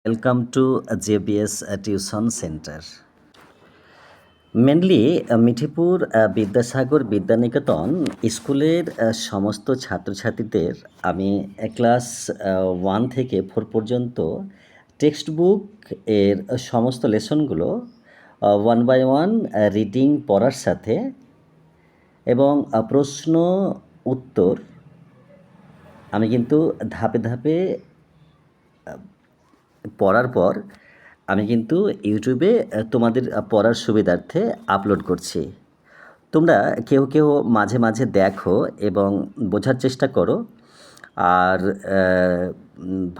Welcome to JBS tuition centre. Mainly Mithipur Vidyasagar Vidyaniketan স্কুলের সমস্ত ছাত্রছাত্রীদের আমি ক্লাস 1 থেকে 4 পর্যন্ত টেক্সট বুক এর সমস্ত লেসনগুলো 1 বাই 1 রিডিং পড়ার সাথে এবং প্রশ্ন উত্তর আমি কিন্তু ধাপে ধাপে পড়ার পর আমি কিন্তু ইউটিউবে তোমাদের পড়ার সুবিধার্থে আপলোড করছি। তোমরা কেউ কেউ মাঝে মাঝে দেখো এবং বোঝার চেষ্টা করো আর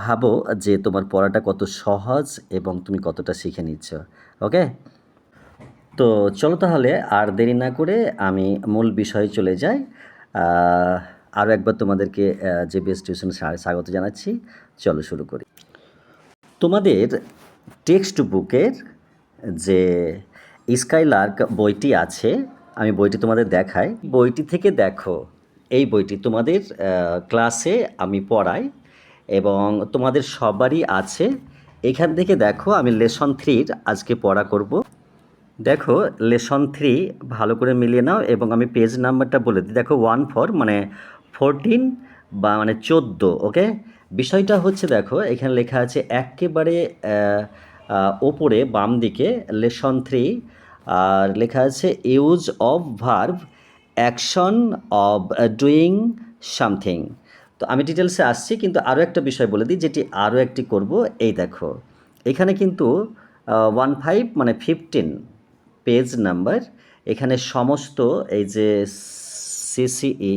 ভাবো যে তোমার পড়াটা কত সহজ এবং তুমি কতটা শিখে নিচ্ছ। ওকে, তো চলো তাহলে আর দেরি না করে আমি মূল বিষয়ে চলে যাই। আরও একবার তোমাদেরকে জেবিএস টিউশন স্বাগত জানাচ্ছি। চলো শুরু করি। তোমাদের টেক্সট বুকের যে স্কাইলার্ক বইটি আছে, আমি বইটি তোমাদের দেখাই। বইটি থেকে দেখো, এই বইটি তোমাদের ক্লাসে আমি পড়াই এবং তোমাদের সবারই আছে। এখান থেকে দেখো আমি লেসন 3 আজকে পড়া করব। দেখো লেসন 3 ভালো করে মিলিয়ে নাও এবং আমি পেজ নাম্বারটা বলে দিই। দেখো 14 মানে 14 বা মানে 14। ওকে, বিষয়টা হচ্ছে দেখো এখানে লেখা আছে একেবারে ওপরে বাম দিকে লেসন 3 আর লেখা আছে use of verb action of doing something. তো আমি ডিটেলসে আসছি, কিন্তু আরও একটা বিষয় বলে দিই যেটি আরও একটি করব। এই দেখো এখানে কিন্তু 15 মানে 15 পেজ নাম্বার, এখানে সমস্ত এই যে সিসিই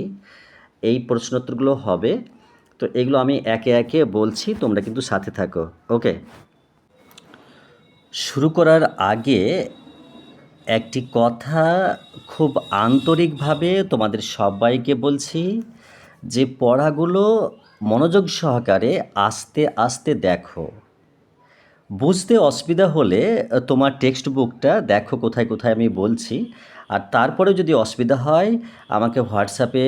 এই প্রশ্নোত্তরগুলো হবে। তো এগুলো আমি একে একে বলছি, তোমরা কিন্তু সাথে থাকো। ওকে, শুরু করার আগে একটি কথা খুব আন্তরিকভাবে তোমাদের সবাইকে বলছি যে পড়াগুলো মনোযোগ সহকারে আস্তে আস্তে দেখো। বুঝতে অসুবিধা হলে তোমার টেক্সট বুকটা দেখো কোথায় কোথায় আমি বলছি, আর তারপরে যদি অসুবিধা হয় আমাকে হোয়াটসঅ্যাপে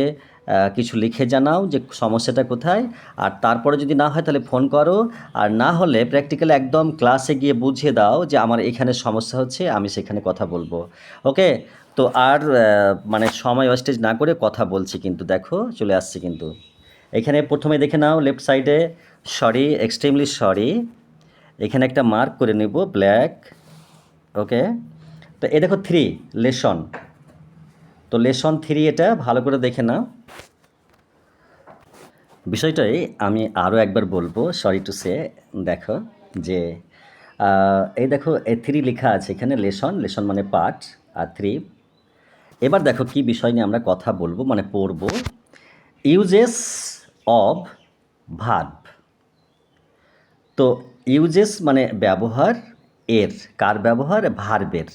কিছু লিখে জানাও যে সমস্যাটা কোথায়। আর তারপরে যদি না হয় তাহলে ফোন করো, আর না হলে প্র্যাকটিক্যালি একদম ক্লাসে গিয়ে বুঝিয়ে দাও যে আমার এখানে সমস্যা হচ্ছে, আমি সেখানে কথা বলবো। ওকে, তো আর মানে সময় ওয়েস্টেজ না করে কথা বলছি, কিন্তু দেখো চলে আসছি কিন্তু। এখানে প্রথমে দেখে নাও লেফট সাইডে সরি, এক্সট্রিমলি সরি, এখানে একটা মার্ক করে নেব ব্ল্যাক। ওকে, তো এ দেখো 3 লেসন, তো লেসন 3 এটা ভালো করে দেখে নাও। বিষয়টাই আমি আরও একবার বলবো, সরি টু সে। দেখো যে এই দেখো 3 লেখা আছে এখানে, লেসন, লেসন মানে পাঠ, আর 3। এবার দেখো কি বিষয় নিয়ে আমরা কথা বলবো মানে পড়ব। Uses of verb. তো ইউজেস মানে ব্যবহার, এর কার ব্যবহার? ভার্বের।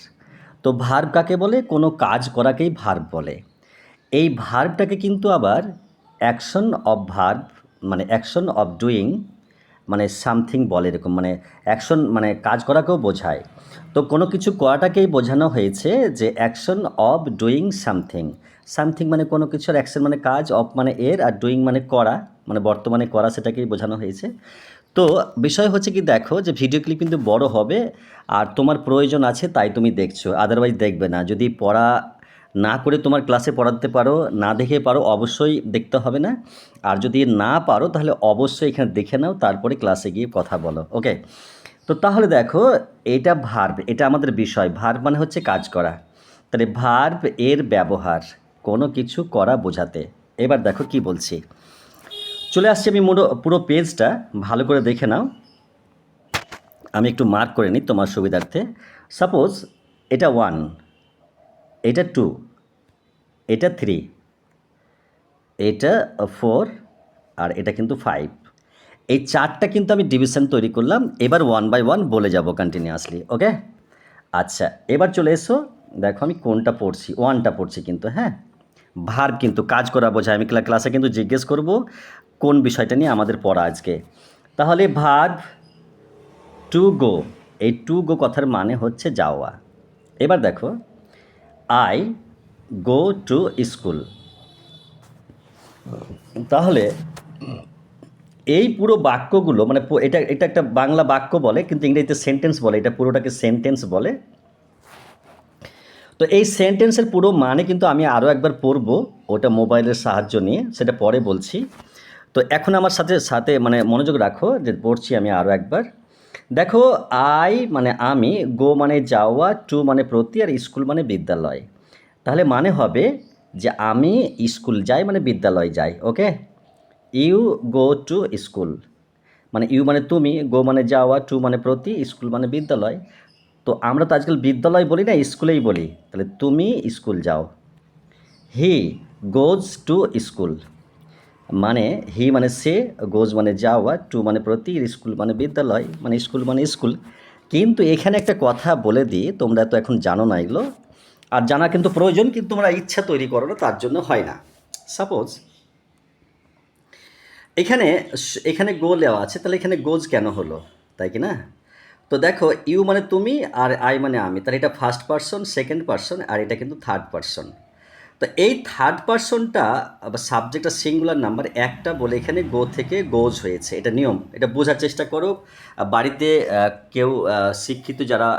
তো ভার্ব কাকে বলে? কোনো কাজ করাকেই ভার্ব বলে। এই ভার্বটাকে কিন্তু আবার অ্যাকশন অফ ভার্ব মানে অ্যাকশন অফ ডুইং মানে সামথিং বলে, এরকম মানে অ্যাকশন মানে কাজ করাকেও বোঝায়। তো কোনো কিছু করাটাকেই বোঝানো হয়েছে যে action of doing something. Something মানে কোনো কিছুর, অ্যাকশন মানে কাজ, অফ মানে এর, আর ডুইং মানে করা, মানে বর্তমানে করা, সেটাকেই বোঝানো হয়েছে। তো বিষয় হচ্ছে কি, দেখো যে ভিডিও ক্লিপ কিন্তু বড় হবে, আর তোমার প্রয়োজন আছে তাই তুমি দেখছো, আদারওয়াইজ দেখবে না। যদি পড়া না করে তোমার ক্লাসে পড়াতে পারো, না দেখে পারো, অবশ্যই দেখতে হবে না। আর যদি না পারো তাহলে অবশ্যই এখানে দেখে নাও, তারপরে ক্লাসে গিয়ে কথা বলো। ওকে, তো তাহলে দেখো এটা ভার্ব, এটা আমাদের বিষয়। ভার্ব মানে হচ্ছে কাজ করা। তাহলে ভার্ব এর ব্যবহার কোনো কিছু করা বোঝাতে। এবার দেখো কি বলছি, চলে আসছি আমি পুরো পেজটা ভালো করে দেখে নাও। আমি একটু মার্ক করে নিই তোমার সুবিধার্থে। সাপোজ এটা 1, এটা 2, এটা 3, এটা 4, আর এটা কিন্তু 5। এই 4টা কিন্তু আমি ডিভিশন তৈরি করলাম। এবার 1 বাই 1 বলে যাব কন্টিনিউয়াসলি। ওকে, আচ্ছা এবার চলে এসো। দেখো আমি কোনটা পড়ছি, 1টা পড়ছি কিন্তু। হ্যাঁ, ভার্ব কিন্তু কাজ করা বোঝায়। আমি ক্লাসে কিন্তু জিজ্ঞেস করব কোন বিষয়টা নিয়ে আমাদের পড়া আজকে। তাহলে ভার্ব টু গো, এই টু গো কথার মানে হচ্ছে যাওয়া। এবার দেখো আই গো টু স্কুল। তাহলে এই পুরো বাক্যগুলো মানে এটা এটা একটা বাংলা বাক্য বলে, কিন্তু ইংরেজিতে সেন্টেন্স বলে, এটা পুরোটাকে সেন্টেন্স বলে। তো এই সেন্টেন্সের পুরো মানে কিন্তু আমি আরও একবার পড়বো, ওটা মোবাইলের সাহায্য নিয়ে, সেটা পরে বলছি। তো এখন আমার সাথে সাথে মানে মনোযোগ রাখো, যে পড়ছি আমি আরও একবার। দেখো, আই মানে আমি, গো মানে যাওয়া, টু মানে প্রতি, আর স্কুল মানে বিদ্যালয়। তাহলে মানে হবে যে আমি স্কুল যাই মানে বিদ্যালয় যাই। ওকে, ইউ গো টু স্কুল, মানে ইউ মানে তুমি, গো মানে যাওয়া, টু মানে প্রতি, স্কুল মানে বিদ্যালয়। তো আমরা তো আজকাল বিদ্যালয় বলি না, স্কুলেই বলি। তাহলে তুমি স্কুল যাও। হি গোজ টু স্কুল, মানে হি মানে সে, গোজ মানে যাওয়া, টু মানে প্রতি, স্কুল মানে বিদ্যালয়, মানে স্কুল মানে স্কুল। কিন্তু এখানে একটা কথা বলে দিই, তোমরা তো এখন জানো না এগুলো, আর জানা কিন্তু প্রয়োজন, কিন্তু তোমরা ইচ্ছা তৈরি করো না, তার জন্য হয় না। সাপোজ এখানে এখানে গো দেওয়া আছে, তাহলে এখানে গোজ কেন হলো, তাই কি না? তো দেখো, ইউ মানে তুমি আর আই মানে আমি, তাহলে এটা ফার্স্ট পারসন, সেকেন্ড পারসন, আর এটা কিন্তু থার্ড পারসন। তো এই থার্ড পারসনটা সাবজেক্টটা সিঙ্গুলার নাম্বার একটা বলে এখানে গো থেকে গোজ হয়েছে, এটা নিয়ম, এটা বোঝার চেষ্টা করো। বাড়িতে কেউ শিক্ষিত যারা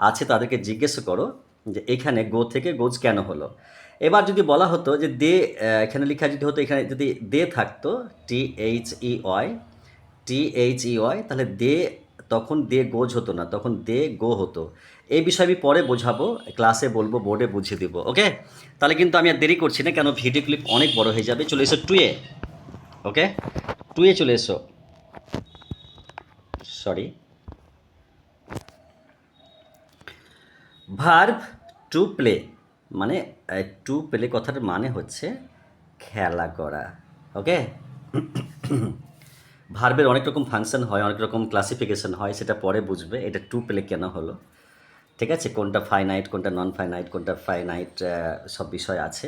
আছে তাদেরকে জিজ্ঞেস করো যে এখানে গো থেকে গোজ কেন হলো। এবার যদি বলা হতো যে দে, এখানে লেখা যদি হতো, এখানে যদি দে থাকতো, THEY, THEY, তাহলে দে, তখন দে গোজ হতো না, তখন দে গো হতো। এই বিষয় আমি পরে বোঝাবো, ক্লাসে বলবো, বোর্ডে বুঝিয়ে দিব। ওকে, তাহলে কিন্তু আমি আর দেরি করছি না, কেন ভিডিও ক্লিপ অনেক বড় হয়ে যাবে। চলে এসো টুয়ে। ওকে, টুয়ে চলে এসো। সরি, ভার্ব টু প্লে, মানে টু প্লে কথাটার মানে হচ্ছে খেলা করা। ওকে, ভার্বের অনেক রকম ফাংশন হয়, অনেক রকম ক্লাসিফিকেশন হয়, সেটা পরে বুঝবে এটা টু প্লে কেন হলো। ঠিক আছে, কোনটা ফাইনাইট, কোনটা নন ফাইনাইট, কোনটা ফাইনাইট, সব বিষয় আছে।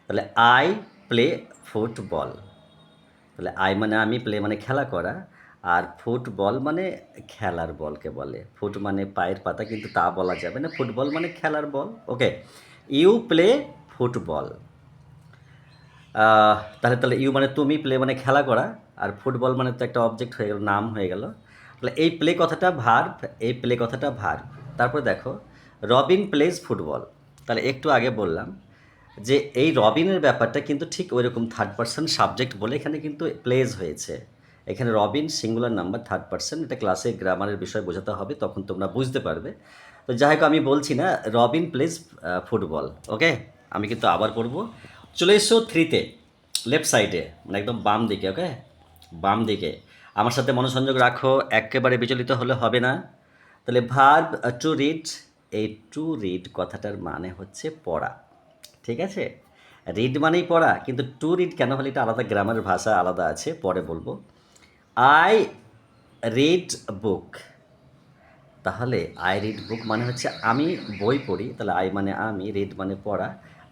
তাহলে আই প্লে ফুটবল, তাহলে আই মানে আমি, প্লে মানে খেলা করা, আর ফুটবল মানে খেলার বলকে বলে। ফুট মানে পায়ের পাতা, কিন্তু তা বলা যাবে না, ফুটবল মানে খেলার বল। ওকে, ইউ প্লে ফুটবল, তাহলে তাহলে ইউ মানে তুমি, প্লে মানে খেলা করা, আর ফুটবল মানে তো একটা অবজেক্ট হয়ে গেল, নাম হয়ে গেল। তাহলে এই প্লে কথাটা ভার্ব, এই প্লে কথাটা ভার্ব। তারপরে দেখো, রবিন প্লেজ ফুটবল, তাহলে একটু আগে বললাম যে এই রবিনের ব্যাপারটা কিন্তু ঠিক ওই রকম থার্ড পারসন সাবজেক্ট বলে এখানে কিন্তু প্লেজ হয়েছে। এখানে Robin singular number, third person, এটা ক্লাসে গ্রামারের বিষয় বোঝাতে হবে, তখন তোমরা বুঝতে পারবে। তো যাই হোক, আমি বলছি না, রবিন প্লেজ ফুটবল। ওকে, আমি কিন্তু আবার পড়বো। চলে এসো থ্রিতে, লেফট সাইডে, মানে একদম বাম দিকে। ওকে, বাম দিকে আমার সাথে মনোসংযোগ রাখো, একেবারে বিচলিত হলে হবে না। তাহলে ভার্ব টু রিড, এই টু রিড কথাটার মানে হচ্ছে পড়া। ঠিক আছে, রিড মানেই পড়া, কিন্তু টু রিড কেন হলে এটা আলাদা, গ্রামারের ভাষা আলাদা আছে, পরে বলবো। আই রিড বুক, তাহলে আই রিড বুক মানে হচ্ছে আমি বই পড়ি, তাহলে আই মানে আমি, রিড মানে পড়া,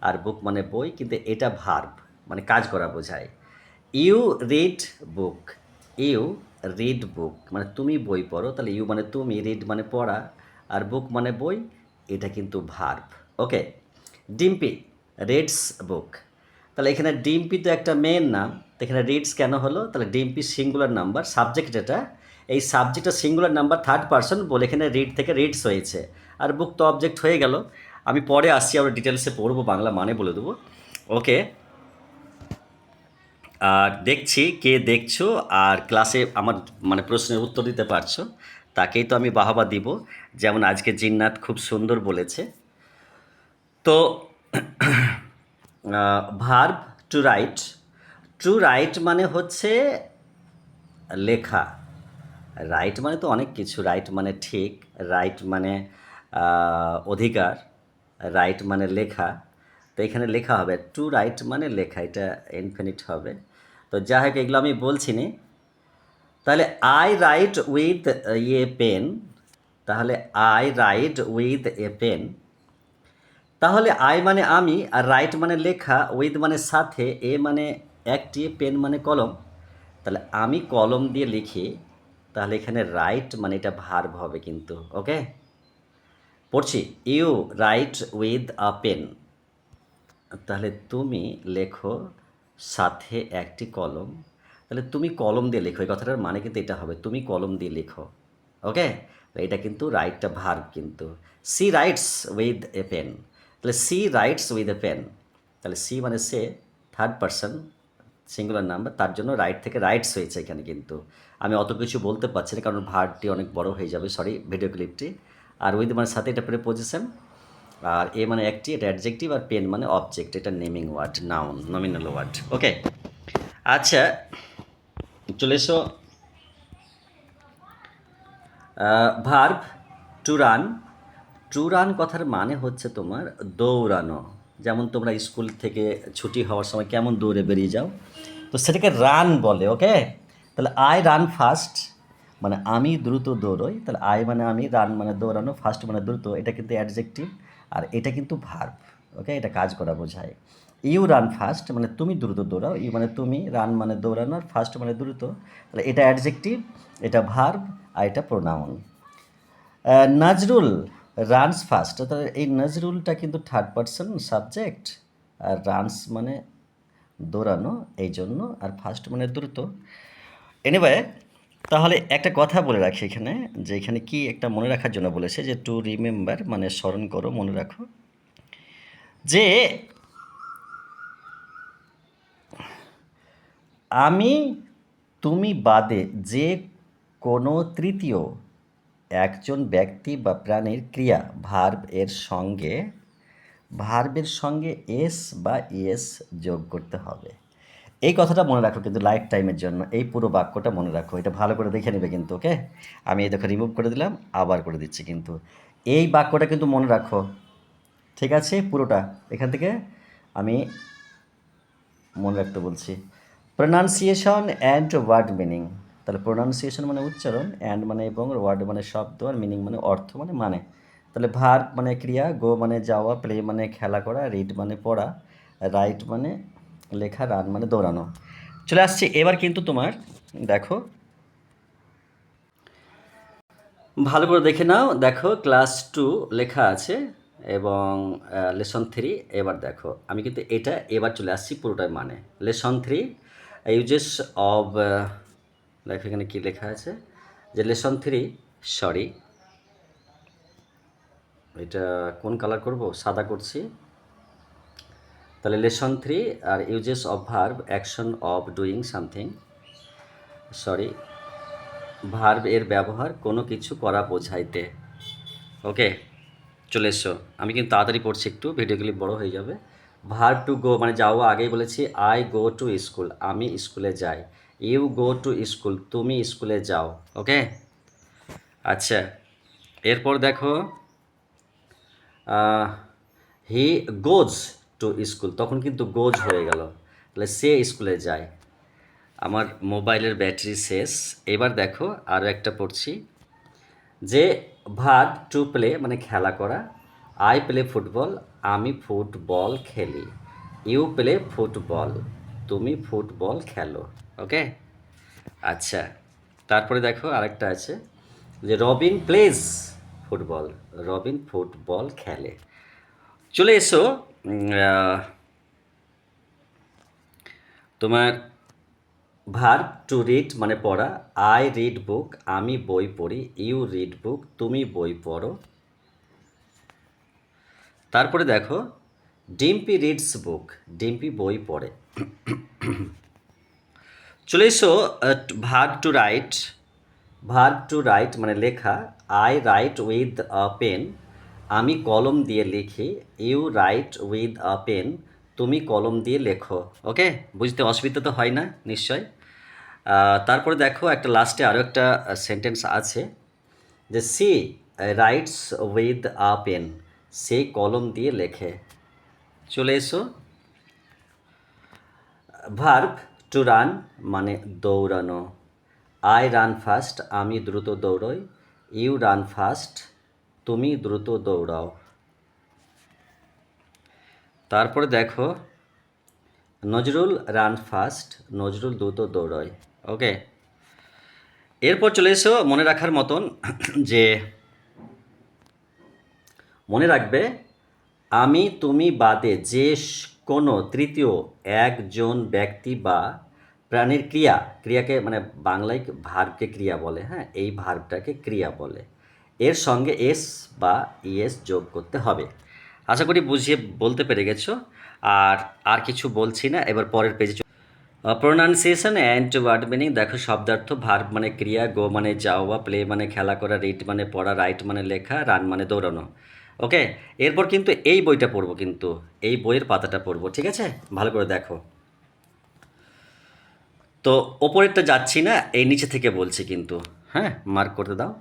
আর বুক মানে বই, কিন্তু এটা ভার্ব মানে কাজ করা বোঝায়। You read book, you read book মানে তুমি বই পড়ো, তাহলে ইউ মানে তুমি, রিড মানে পড়া, আর বুক মানে বই, এটা কিন্তু ভার্ব। ওকে, ডিম্পি রিডস বুক, তাহলে এখানে ডিম্পি তো একটা মেয়ের নাম, তো এখানে রিডস কেন হলো, তাহলে ডিম্পি সিঙ্গুলার নাম্বার, সাবজেক্ট এটা, এই সাবজেক্টটা সিঙ্গুলার নাম্বার, থার্ড পারসন বলে এখানে রিড থেকে রিডস হয়েছে, আর বুক তো অবজেক্ট হয়ে গেল। আমি পরে আসছি, আমরা ডিটেলসে পড়বো, বাংলা মানে বলে দেবো। ওকে, আর দেখছি কে দেখছো আর ক্লাসে আমার মানে প্রশ্নের উত্তর দিতে পারছো, তাকেই তো আমি বাহবা দিব। যেমন আজকে জিন্নাত খুব সুন্দর বলেছে। তো verb to write, to write মানে হচ্ছে লেখা। রাইট মানে তো অনেক কিছু, রাইট মানে ঠিক, রাইট মানে অধিকার, রাইট মানে লেখা। তো এখানে লেখা হবে, টু রাইট মানে লেখা, এটা ইনফিনিট হবে। তো যাই হোক, এগুলো আমি বলছি নি। তাহলে I write with a pen, তাহলে I write with a pen, তাহলে আই মানে আমি, আর রাইট মানে লেখা, উইথ মানে সাথে, এ মানে একটি, পেন মানে কলম, তাহলে আমি কলম দিয়ে লিখি, তাহলে এখানে রাইট মানে এটা ভার্ব হবে কিন্তু। ওকে, পড়ছি, you write with a pen, তাহলে তুমি লেখো সাথে একটি কলম, তাহলে তুমি কলম দিয়ে লেখো, এই কথাটার মানে কিন্তু এটা হবে, তুমি কলম দিয়ে লেখো। ওকে, এটা কিন্তু রাইটটা ভার্ব কিন্তু। She writes with a pen, তাহলে she writes with a pen, তাহলে সি মানে সে, থার্ড পারসন সিঙ্গুলার নাম্বার, তার জন্য রাইট থেকে রাইটস হয়েছে এখানে কিন্তু। আমি অত কিছু বলতে পারছি না কারণ ভার্বটি অনেক বড় হয়ে যাবে, সরি ভিডিও ক্লিপটি। আর উইথ মানে সাথে এটা প্রিপোজিশন, আর এ মানে একটি, এটা অ্যাডজেক্টিভ, আর পেন মানে অবজেক্ট, এটা naming word, noun, nominal word. Okay, আচ্ছা চলে এসো verb to run. To run কথার মানে হচ্ছে তোমার দৌড়ানো। যেমন তোমরা স্কুল থেকে ছুটি হওয়ার সময় কেমন দৌড়ে বেরিয়ে যাও, তো সেটাকে রান বলে। ওকে, তাহলে আই রান ফাস্ট মানে আমি দ্রুত দৌড়ই, তাহলে আই মানে আমি, রান মানে দৌড়ানো, ফাস্ট মানে দ্রুত, এটা কিন্তু অ্যাডজেক্টিভ, আর এটা কিন্তু ভার্ব। ওকে, এটা কাজ করা বোঝায়। ইউ রান ফাস্ট মানে তুমি দ্রুত দৌড়াও, ইউ মানে তুমি, রান মানে দৌড়ানো, আর ফাস্ট মানে দ্রুত, তাহলে এটা অ্যাডজেক্টিভ, এটা ভার্ব, আর এটা প্রোনাউন। নজরুল রানস ফাস্ট, তাহলে এই নজরুলটা কিন্তু থার্ড পারসন সাবজেক্ট, আর রানস মানে দৌড়ানো এই জন্য, আর ফাস্ট মানে দ্রুত। এনিওয়ে, তাহলে একটা কথা বলে রাখি এখানে, যে এখানে কি একটা মনে রাখার জন্য বলেছে, যে টু রিমেম্বার মানে স্মরণ করো, মনে রাখো, যে আমি তুমি বাদে যে কোনো তৃতীয় একজন ব্যক্তি বা প্রাণীর ক্রিয়া ভার্বের সঙ্গে এস বা ইএস যোগ করতে হবে। এই কথাটা মনে রাখো কিন্তু লাইফ টাইমের জন্য, এই পুরো বাক্যটা মনে রাখো, এটা ভালো করে দেখে নেবে কিন্তু। ওকে, আমি এই দেখো রিমুভ করে দিলাম, আবার করে দিচ্ছি কিন্তু, এই বাক্যটা কিন্তু মনে রাখো, ঠিক আছে? পুরোটা এখান থেকে আমি মনে রাখতে বলছি। প্রোনাউন্সিয়েশন অ্যান্ড ওয়ার্ড মিনিং, তাহলে প্রোনাউন্সিয়েশন মানে উচ্চারণ, অ্যান্ড মানে এবং, ওয়ার্ড মানে শব্দ, আর মিনিং মানে অর্থ মানে। তাহলে ভার্ব মানে ক্রিয়া, গো মানে যাওয়া, প্লে মানে খেলা করা, রিড মানে পড়া, রাইট মানে লেখা, রান মানে দৌড়ানো। চলে আসছি এবার কিন্তু তোমার, দেখো ভালো করে দেখে নাও, দেখো ক্লাস 2 লেখা আছে এবং লেসন 3। এবার দেখো আমি কিন্তু এটা এবার চলে আসছি পুরোটাই মানে। লেসন 3 ইউজেস অব, দেখো এখানে কী লেখা আছে, যে লেসন 3, সরি এটা কোন কালার করব, সাদা করছি। তাহলে লেসন 3 আর uses of verb action of doing something, sorry verb এর ব্যবহার কোনো কিছু করা বোঝাইতে। ওকে, চলে এসো, আমি কিন্তু তাড়াতাড়ি পড়ছি, একটু ভিডিও ক্লিপ বড় হয়ে যাবে। ভার্ব টু গো মানে যাওয়া, আগেই বলেছি আই গো টু স্কুল, আমি স্কুলে যাই। ইউ গো টু স্কুল, তুমি স্কুলে যাও। ওকে, আচ্ছা এরপর দেখো হি গোজ টু স্কুল, তখন কিন্তু গোজ হয়ে গেল, তাহলে সে স্কুলে যায়। আমার মোবাইলের ব্যাটারি শেষ। এবার দেখো আরও একটা পড়ছি, যে ভার্ব টু প্লে মানে খেলা করা, আই প্লে ফুটবল, আমি ফুটবল খেলি। ইউ প্লে ফুটবল, তুমি ফুটবল খেলো। ওকে, আচ্ছা তারপরে দেখো আরেকটা আছে, যে Robin plays football, Robin football খেলে। চলে এসো তোমার ভার্ব টু রিড মানে পড়া, আই রিড বুক, আমি বই পড়ি। ইউ রিড বুক, তুমি বই পড়ো। তারপরে দেখো ডিম্পি রিডস বুক, ডিম্পি বই পড়ে। চলে এসো verb to write, verb to write মানে লেখা, I write with a pen, আমি কলম দিয়ে লিখি। You write with a pen, তুমি কলম দিয়ে লেখো। ওকে, বুঝতে অসুবিধা তো হয় না নিশ্চয়। তারপরে দেখো একটা লাস্টে আরও একটা সেন্টেন্স আছে, যে she writes with a pen, সে কলম দিয়ে লেখে। চলে এসো ভার্ব টু রান মানে দৌড়ানো, আই রান ফাস্ট, আমি দ্রুত দৌড়ই। ইউ রান ফাস্ট, তুমি দ্রুত দৌড়াও। তারপরে দেখো নজরুল রান ফাস্ট, নজরুল দ্রুত দৌড়য়। ওকে, এরপর চলে এসো মনে রাখার মতন, যে মনে রাখবে আমি তুমি বাদে যে কোনো তৃতীয় একজন ব্যক্তি বা প্রাণীর ক্রিয়া, ক্রিয়াকে মানে বাংলায় ভার্বকে ক্রিয়া বলে, হ্যাঁ, এই ভার্বটাকে ক্রিয়া বলে। এর সঙ্গে এস বা ইএস যোগ করতে হবে। আশা করি বুঝিয়ে বলতে পেরে গেছো। আর আর কিছু বলছি না, এবার পরের পেজে প্রোনাউন্সিয়েশন অ্যান্ড ওয়ার্ড মিনিং। দেখো শব্দার্থ, ভার্ব মানে ক্রিয়া, গো মানে যাওয়া, প্লে মানে খেলা করা, রিড মানে পড়া, রাইট মানে লেখা, রান মানে দৌড়ানো। ওকে, এরপর কিন্তু এই বইটা পড়বো, কিন্তু এই বইয়ের পাতাটা পড়বো, ঠিক আছে? ভালো করে দেখো। তো ওপরেরটা যাচ্ছি না, এই নিচে থেকে বলছি কিন্তু, হ্যাঁ, মার্ক করতে দাও।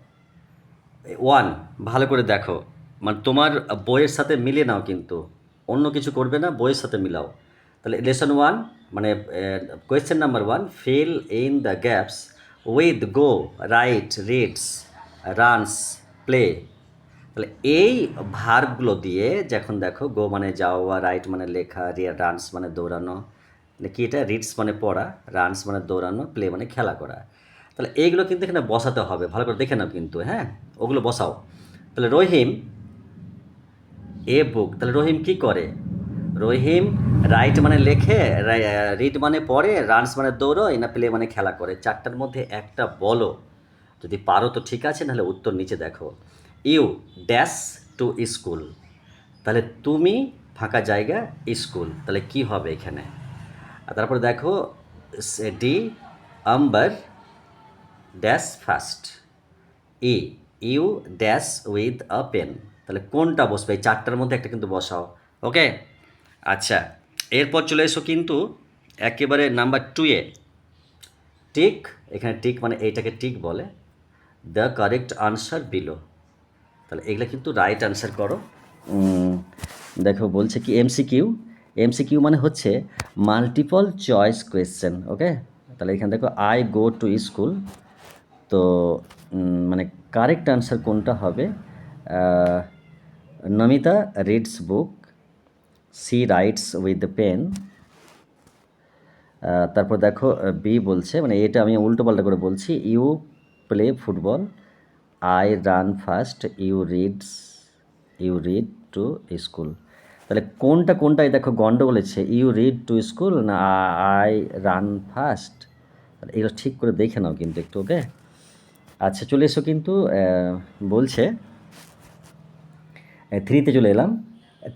ওয়ান, ভালো করে দেখো, মানে তোমার বইয়ের সাথে মিলিয়ে নাও, কিন্তু অন্য কিছু করবে না, বইয়ের সাথে মিলাও। তাহলে লেসন ওয়ান, মানে question number one, fill in the gaps with go, right, reads, runs, play. তাহলে এই ভার্বগুলো দিয়ে যখন দেখো, গো মানে যাওয়া, রাইট মানে লেখা, রানস মানে দৌড়ানো, মানে কি এটা, রিডস মানে পড়া, রানস মানে দৌড়ানো, প্লে মানে খেলা করা। তাহলে এইগুলো কিন্তু এখানে বসাতে হবে, ভালো করে দেখে নাও কিন্তু, হ্যাঁ, ওগুলো বসাও। তাহলে রহিম এ বুক, তাহলে রহিম কি করে? রহিম রাইট মানে লেখে, রিড মানে পড়ে, রানস মানে দৌড়োয়, না প্লে মানে খেলা করে? চারটার মধ্যে একটা বলো, যদি পারো তো ঠিক আছে, নাহলে উত্তর নিচে দেখো। ইউ ড্যাশ টু স্কুল, তাহলে তুমি ফাঁকা জায়গা স্কুল, তাহলে কি হবে এখানে? আর তারপরে দেখো D Ambar dash first, E you dash with a pen, তাহলে কোনটা বসবে? এই চারটার মধ্যে একটা কিন্তু বসাও। ওকে, আচ্ছা, এরপর চলে এসো কিন্তু একেবারে নাম্বার টুয়ে। টিক, এখানে টিক মানে এইটাকে টিক বলে। দ্য কারেক্ট আনসার বিলো, তাহলে এগুলো কিন্তু রাইট আনসার করো। দেখো বলছে কি এমসিকিউ, এমসিকিউ মানে হচ্ছে মাল্টিপল চয়েস কোয়েশ্চেন। ওকে, তাহলে এখানে দেখো আই গো টু স্কুল, তো মানে কারেক্ট আনসার কোনটা হবে? Namita reads book, she writes with the pen. তারপর দেখো বি বলছে, মানে এটা আমি উল্টো পাল্টা করে বলছি, you play football, I run fast, you read to school. তাহলে কোনটা কোনটাই দেখো গন্ডগোল বলেছে, ইউ রিড টু স্কুল না আই রান ফাস্ট? তাহলে এগুলো ঠিক করে দেখে নাও কিন্তু একটু। ওকে, আচ্ছা, চলে এসো কিন্তু বলছে থ্রিতে চলে এলাম।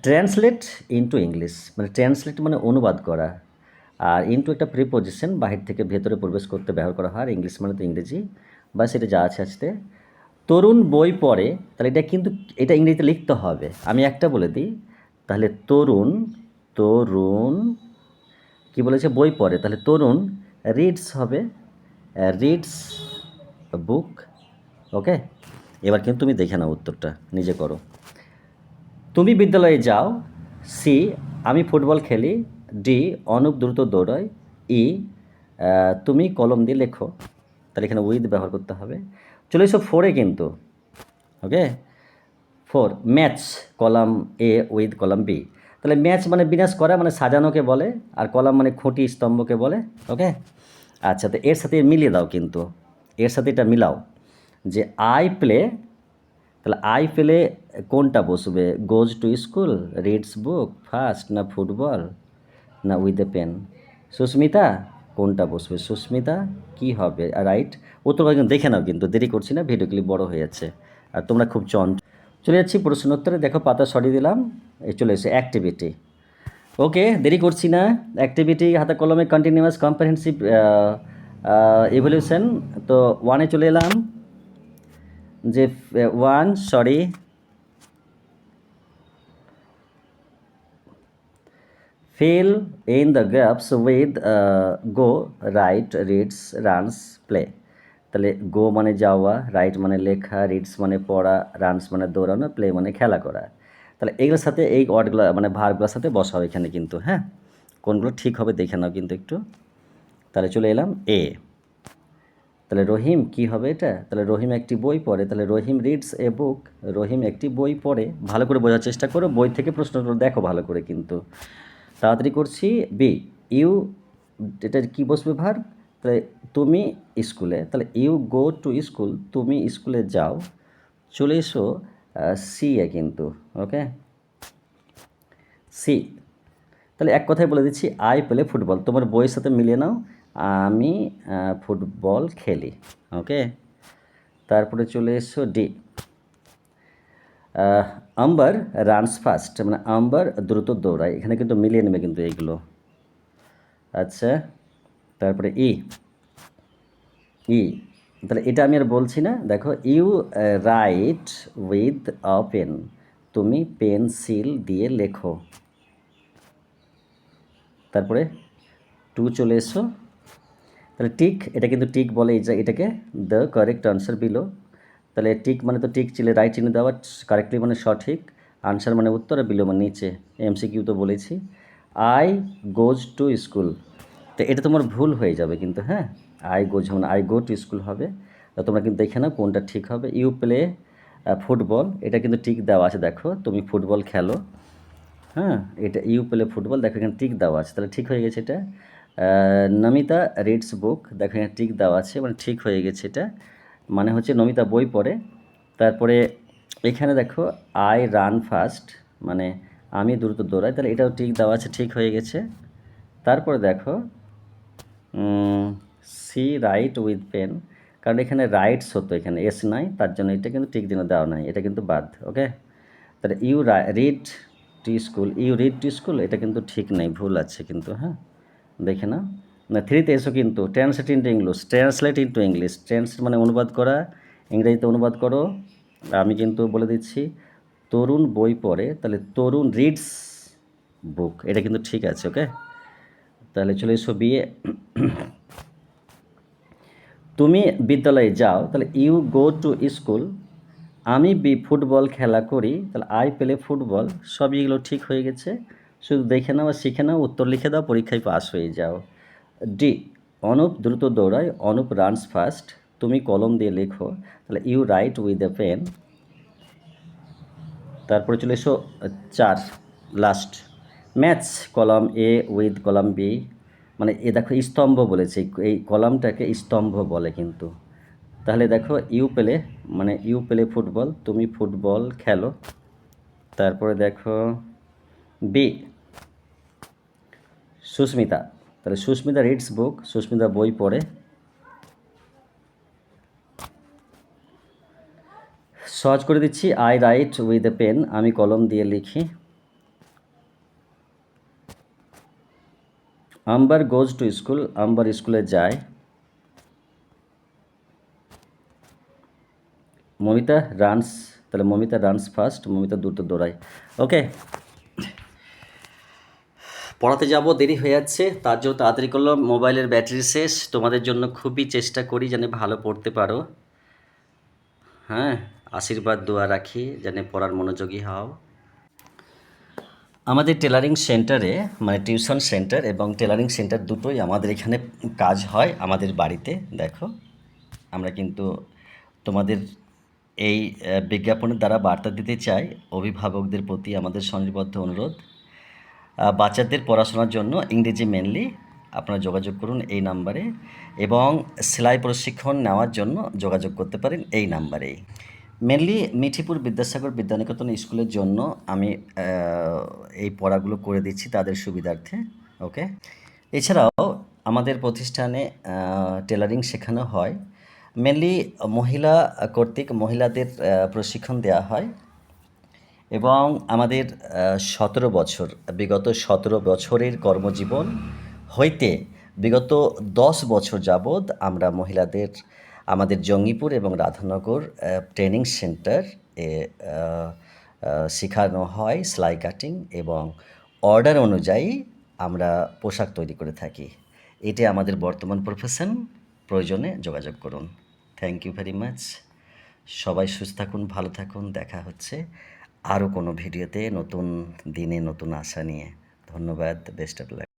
ট্রান্সলেট ইনটু ইংলিশ, মানে ট্রান্সলেট মানে অনুবাদ করা, আর ইনটু একটা প্রিপোজিশন, বাহির থেকে ভেতরে প্রবেশ করতে ব্যবহার করা হয়, আর ইংলিশ মানে তো ইংরেজি, বা সেটা যা আছে আসতে। তরুণ বই পড়ে, তাহলে এটা কিন্তু এটা ইংরেজিতে লিখতে হবে, আমি একটা বলে দিই। তাহলে তরুণ, তরুণ কি বলেছে, বই পড়ে, তাহলে তরুণ রিডস হবে, রিডস বুক। ওকে, এবার কিন্তু তুমি দেখে নাও, উত্তরটা নিজে করো। তুমি বিদ্যালয়ে যাও, সি আমি ফুটবল খেলি, ডি অনুপ দ্রুত দৌড়ায়, ই তুমি কলম দিয়ে লেখো, তাহলে এখানে উইথ ব্যবহার করতে হবে। চলে এসো ফোরে কিন্তু। Okay, four match, column A with column B, তাহলে ম্যাচ মানে বিন্যাস করা, মানে সাজানোকে বলে, আর কলাম মানে খুঁটি স্তম্ভকে বলে। ওকে, আচ্ছা, তো এর সাথে মিলিয়ে দাও কিন্তু, এর সাথে এটা মিলাও যে আই প্লে, তাহলে আই পেলে কোনটা বসবে? গোজ to school, reads book, first, না ফুটবল, না উইথ এ পেন? সুস্মিতা কোনটা বসবে? সুস্মিতা কি হবে রাইট? উত্তরটা কিন্তু দেখে নাও কিন্তু, দেরি করছি না, ভিডিও ক্লিপ বড় হয়ে যাচ্ছে আর তোমরা খুব চলে যাচ্ছি প্রশ্নোত্তরে। দেখো পাতা সরিয়ে দিলাম, এই চলে এসে অ্যাক্টিভিটি। ওকে, দেরি করছি না, অ্যাক্টিভিটি হাতে কলমে কন্টিনিউয়াস কম্প্রিহেনসিভ ইভলিউশন। তো ওয়ানে চলে এলাম, যে one, sorry, fill in the gaps with go, right, reads, runs, play। তাহলে গো মানে যাওয়া, রাইট মানে লেখা, রিডস মানে পড়া, রানস মানে দৌড়ানো, প্লে মানে খেলা করা। তাহলে এইগুলোর সাথে এই ওয়ার্ডগুলো মানে ভার্বগুলোর সাথে বসাও এখানে কিন্তু, হ্যাঁ, কোনগুলো ঠিক হবে দেখে নাও কিন্তু একটু। তাহলে চলে এলাম এ, তাহলে রহিম কি হবে এটা? তাহলে রহিম একটি বই পড়ে, তাহলে রহিম রিডস এ বুক, রহিম একটি বই পড়ে। ভালো করে বোঝার চেষ্টা করো, বই থেকে প্রশ্নগুলো দেখো ভালো করে কিন্তু। তাড়াতাড়ি করছি। বি ইউ, এটা কি বসবে ভার্ব? তাহলে তুমি স্কুলে, তাহলে ইউ গো টু স্কুল, তুমি স্কুলে যাও। চলে এসো সি এ কিন্তু। ওকে, সি, তাহলে এক কথায় বলে দিচ্ছি, আই প্লে ফুটবল, তোমার বইয়ের সাথে মিলিয়ে নাও, আমি ফুটবল খেলি। ওকে, তারপরে চলে এসো ডি। আম্বার রানস ফাস্ট, মানে আম্বার দ্রুত দৌড়ায়, এখানে কিন্তু মিলিয়ে নেবে কিন্তু এইগুলো। আচ্ছা, তারপরে ই। ই, তাহলে এটা আমি আর বলছি না। দেখো, you write with a pen, তুমি পেন্সিল দিয়ে লেখো। তারপরে টু চলে এসো। তাহলে টিক, এটা কিন্তু টিক বলে এটাকে, দ্য কারেক্ট আনসার বিলো। তাহলে টিক মানে তো টিক চিলে রাইট চিহ্ন দেওয়া, কারেক্টলি মানে সঠিক, আনসার মানে উত্তর, আর বিলো মানে নিচে। এমসিকিউ তো বলেছি। আই গোজ টু স্কুল, তো এটা তোমার ভুল হয়ে যাবে কিন্তু, হ্যাঁ। আই গোজ মানে আই গো টু স্কুল হবে। তো তোমরা কিন্তু দেখে নাও কোনটা ঠিক হবে। ইউ প্লে ফুটবল, এটা কিন্তু টিক দেওয়া আছে, দেখো তুমি ফুটবল খেলো। হ্যাঁ, এটা ইউ প্লে ফুটবল, দেখো এখানে টিক দেওয়া আছে, তাহলে ঠিক হয়ে গেছে এটা। নমিতা রিডস বুক, দেখো এখানে টিক দেওয়া আছে, মানে ঠিক হয়ে গেছে এটা, মানে হচ্ছে নমিতা বই পড়ে। তারপরে এখানে দেখো আই রান ফাস্ট, মানে আমি দ্রুত দৌড়াই, তাহলে এটাও টিক দেওয়া আছে, ঠিক হয়ে গেছে। তারপরে দেখো সি রাইট উইথ পেন, কারণ এখানে রাইটস হতো, এখানে এস নাই, তার জন্য এটা কিন্তু ঠিক দিনে দেওয়া নাই, এটা কিন্তু বাদ। ওকে, তাহলে you read to school, you read to school, এটা কিন্তু ঠিক নেই, ভুল আছে কিন্তু, হ্যাঁ দেখে না। না, থ্রিতে এসো কিন্তু translate into English, translate into English, translate মানে অনুবাদ করা, ইংরেজিতে অনুবাদ করো। আমি কিন্তু বলে দিচ্ছি তরুণ বই পড়ে, তাহলে তরুণ রিডস বুক, এটা কিন্তু ঠিক আছে। ওকে, তাহলে চলে এসো বিয়ে। তুমি বিদ্যালয়ে যাও, তাহলে ইউ গো টু স্কুল। আমি ফুটবল খেলা করি, তাহলে আই প্লে ফুটবল, সবই এগুলো ঠিক হয়ে গেছে। শুধু দেখে নাও আর শিখে নাও, উত্তর লিখে দাও, পরীক্ষায় পাস হয়ে যাও। ডি, অনুপ দ্রুত দৌড়ায়, অনুপ রানস ফাস্ট, তুমি কলম দিয়ে লেখো, তাহলে you write with a pen. তারপরে চলে এসো চার, last, match column A with column B, মানে এ দেখো স্তম্ভ বলেছে, এই কলামটাকে স্তম্ভ বলে কিন্তু। তাহলে দেখো ইউ প্লে, মানে ইউ প্লে ফুটবল, তুমি ফুটবল খেলো। তারপরে দেখো বি, সুস্মিতা, তাহলে সুস্মিতা রিডস বুক, সুস্মিতা বই পড়ে। সহজ করে দিচ্ছি, I write with a pen, আমি কলম দিয়ে লিখি। Ambar goes to school, Ambar স্কুলে যায়। মমিতা রানস, তাহলে মমিতা রানস ফার্স্ট, মমিতা দ্রুত দৌড়ায়। ওকে, পড়াতে যাব, দেরি হয়ে যাচ্ছে, তার জন্য তাড়াতাড়ি করলাম, মোবাইলের ব্যাটারি শেষ, তোমাদের জন্য খুবই চেষ্টা করি যেন ভালো পড়তে পারো। হ্যাঁ, আশীর্বাদ দোয়া রাখি যেন পড়ার মনোযোগী হও। আমাদের টেলারিং সেন্টারে, মানে টিউশন সেন্টার এবং টেলারিং সেন্টার দুটোই আমাদের এখানে কাজ হয় আমাদের বাড়িতে। দেখো, আমরা কিন্তু তোমাদের এই বিজ্ঞাপনের দ্বারা বার্তা দিতে চাই অভিভাবকদের প্রতি আমাদের সনির্বদ্ধ অনুরোধ, বাচ্চাদের পড়াশোনার জন্য ইংরেজি মেনলি আপনারা যোগাযোগ করুন এই নাম্বারে, এবং সেলাই প্রশিক্ষণ নেওয়ার জন্য যোগাযোগ করতে পারেন এই নাম্বারেই। মেনলি মিঠিপুর বিদ্যাসাগর বিদ্যানিকেতন স্কুলের জন্য আমি এই পড়াগুলো করে দিচ্ছি তাদের সুবিধার্থে। ওকে, এছাড়াও আমাদের প্রতিষ্ঠানে টেলারিং শেখানো হয়, মেনলি মহিলা কর্তৃক, মহিলাদের প্রশিক্ষণ দেওয়া হয়। এবং আমাদের 17 বছর, বিগত 17 বছরের কর্মজীবন হইতে বিগত 10 বছর যাবৎ আমরা মহিলাদের আমাদের জঙ্গিপুর এবং রাধানগর ট্রেনিং সেন্টার এ শেখানো হয় সেলাই কাটিং, এবং অর্ডার অনুযায়ী আমরা পোশাক তৈরি করে থাকি। এটি আমাদের বর্তমান প্রফেশন, প্রয়োজনে যোগাযোগ করুন। Thank you very much. সবাই সুস্থ থাকুন, ভালো থাকুন, দেখা হচ্ছে আরও কোনো ভিডিওতে নতুন দিনে নতুন আশা নিয়ে। ধন্যবাদ, বেস্ট অফ লাক।